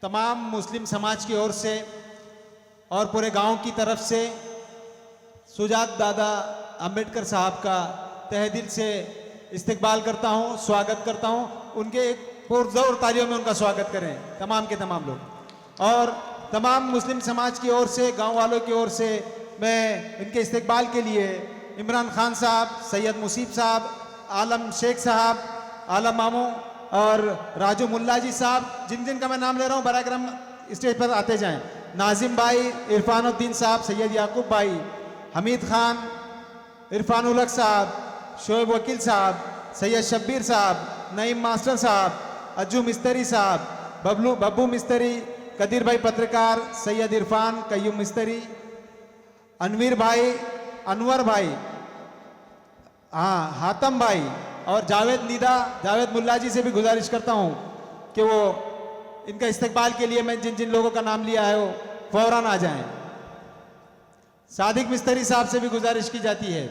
तमाम मुस्लिम समाज की ओर से और पूरे गांव की तरफ से सुजात दादा अंबेडकर साहब का तहे दिल से इस्तकबाल करता हूं, स्वागत करता हूं। उनके एक पुरजोर तालियों में उनका स्वागत करें तमाम के तमाम लोग। और तमाम मुस्लिम समाज की ओर से, गांव वालों की ओर से मैं इनके इस्तकबाल के लिए इमरान खान साहब, सैयद मुसीब साहब, आलम शेख साहब, आलम मामू और राजू मुल्ला जी साहब, जिन जिन का मैं नाम ले रहा हूं बराए करम स्टेज पर आते जाएं। नाजिम भाई, इरफानुद्दीन साहब, सैयद याकूब भाई, हमीद खान, इरफान उलग साहब, शोएब वकील साहब, सैयद शब्बीर साहब, नईम मास्टर साहब, अज्जू मिस्त्री साहब, बब्बू मिस्त्री, कदीर भाई पत्रकार, सैयद इरफान, कयूम मिस्त्री, अनवीर भाई, अनवर भाई, हाँ हातम भाई और जावेद नीदा, जावेद मुल्ला जी से भी गुजारिश करता हूँ कि वो इनका इस्तकबाल के लिए मैं जिन जिन लोगों का नाम लिया है वो फौरन आ जाएं। सादिक मिस्त्री साहब से भी गुजारिश की जाती है।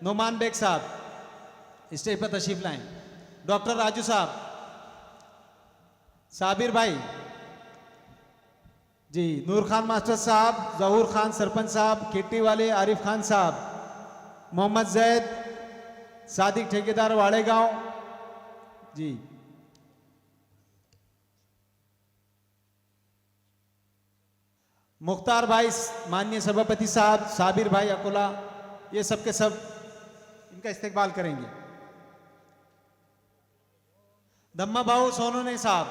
नोमान बेग साहब स्टेज पर तशरीफ लाएं। डॉक्टर राजू साहब, साबिर भाई जी, नूर खान मास्टर साहब, जहूर खान सरपंच साहब, किट्टी वाले आरिफ खान साहब, मोहम्मद जैद, सादिक ठेकेदार वाड़े गांव जी, मुख्तार भाई माननीय सभापति साहब, साबिर भाई अकोला, ये सब के सब इनका इस्तकबाल करेंगे। दम्मा भाऊ सोनोने साहब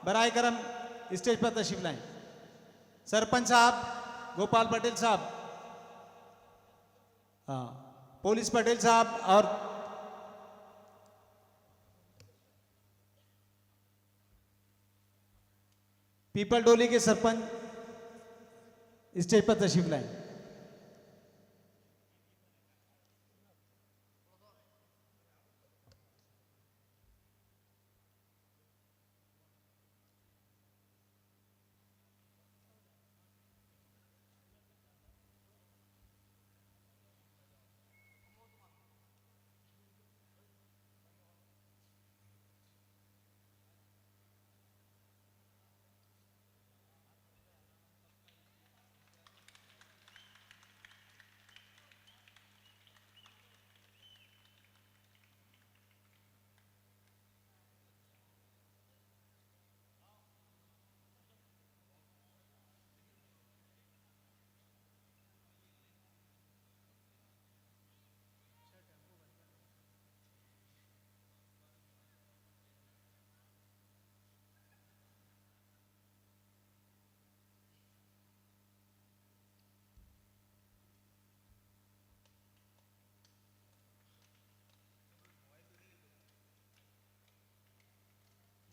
बराए करम स्टेज पर तशरीफ लाएं। सरपंच साहब गोपाल पटेल साहब, हाँ पुलिस पटेल साहब और पीपल डोली के सरपंच स्टेज पर तशरीफ लाएं।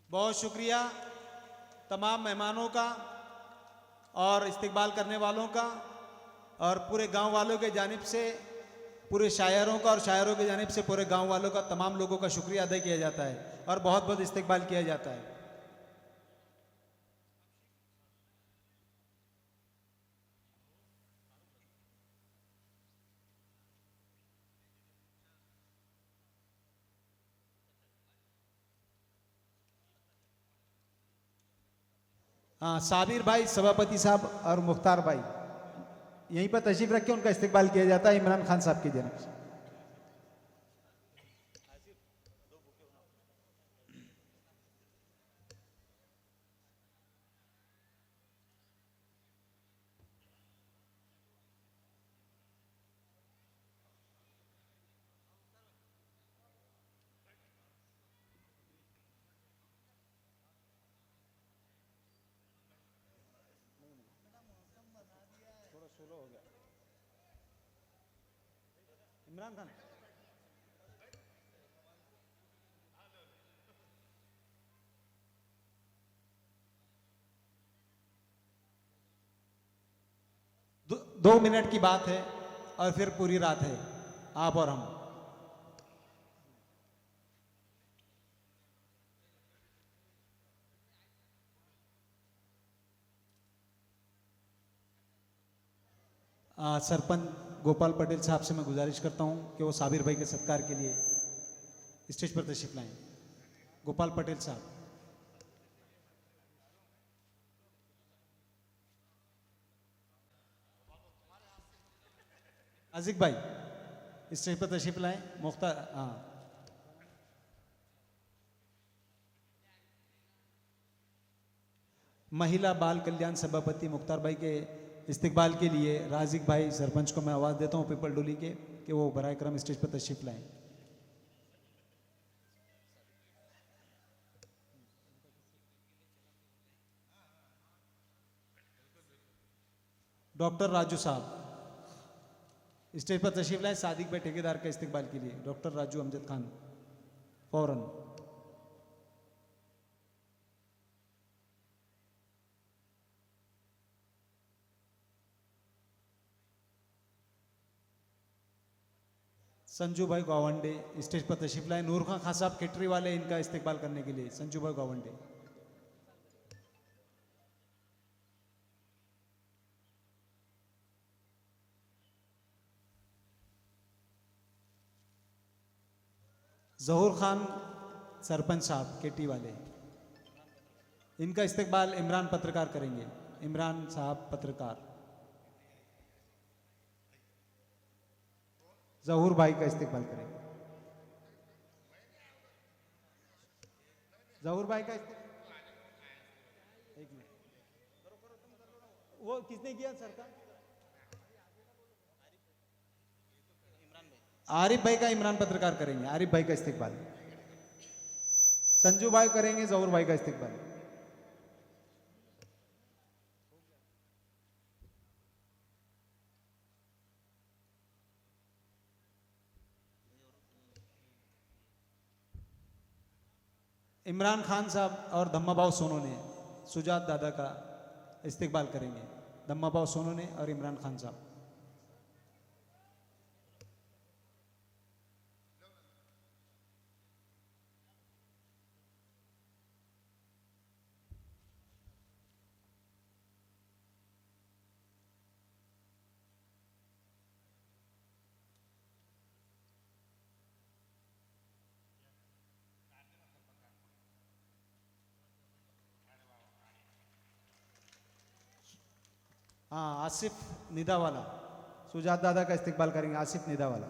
बहुत शुक्रिया तमाम मेहमानों का और इस्तकबाल करने वालों का और पूरे गांव वालों के जानिब से, पूरे शायरों का और शायरों के जानिब से पूरे गांव वालों का, तमाम लोगों का शुक्रिया अदा किया जाता है और बहुत बहुत इस्तकबाल किया जाता है। हाँ साबिर भाई, सभापति साहब और मुख्तार भाई यहीं पर तशरीफ रख के उनका इस्तकबाल किया जाता है इमरान खान साहब की जानिब से। इमरान खान दो मिनट की बात है और फिर पूरी रात है, आप और हम। सरपंच गोपाल पटेल साहब से मैं गुजारिश करता हूं कि वो साबिर भाई के सत्कार के लिए स्टेज पर तशरीफ लाएं। गोपाल पटेल साहब। आजिक भाई स्टेज पर तशरीफ लाएं। मुख्तार, हाँ, महिला बाल कल्याण सभापति मुख्तार भाई के इस्तकबाल के लिए राजिक भाई सरपंच को मैं आवाज़ देता हूँ पीपल डोली के कि वो बराए करम स्टेज पर तशरीफ लाएं। डॉक्टर राजू साहब स्टेज पर तशरीफ लाएं। सादिक भाई ठेकेदार का इस्तकबाल के लिए डॉक्टर राजू अमजद खान फौरन। संजू भाई गावंडे स्टेज पर तशरीफ लाए। नूर खान साहब केटरी वाले इनका इस्तकबाल करने के लिए संजू भाई गावंडे। जहूर खान सरपंच साहब केटी वाले, इनका इस्तकबाल इमरान पत्रकार करेंगे। इमरान साहब पत्रकार। जहूर भाई का इस्तकबाल करेंगे। जहूर भाई का एक मिनट, वो किसने किया सर का? आरिफ भाई का इमरान पत्रकार करेंगे। आरिफ भाई का इस्तकबाल। संजू भाई करेंगे जहूर भाई का इस्तकबाल। इमरान खान साहब और धम्माबाव सोनू ने सुजात दादा का इस्तकबाल करेंगे। धम्माबाव सोनू ने और इमरान खान साहब। हाँ, आसिफ निदावाला सुजात दादा का इस्तकबाल करेंगे। आसिफ निदावाला।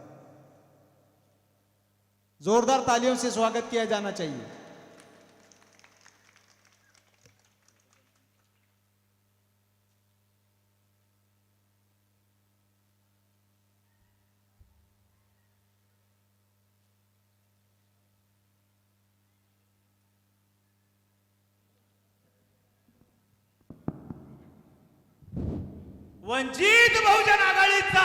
जोरदार तालियों से स्वागत किया जाना चाहिए। वंचित बहुजन आघाडीचा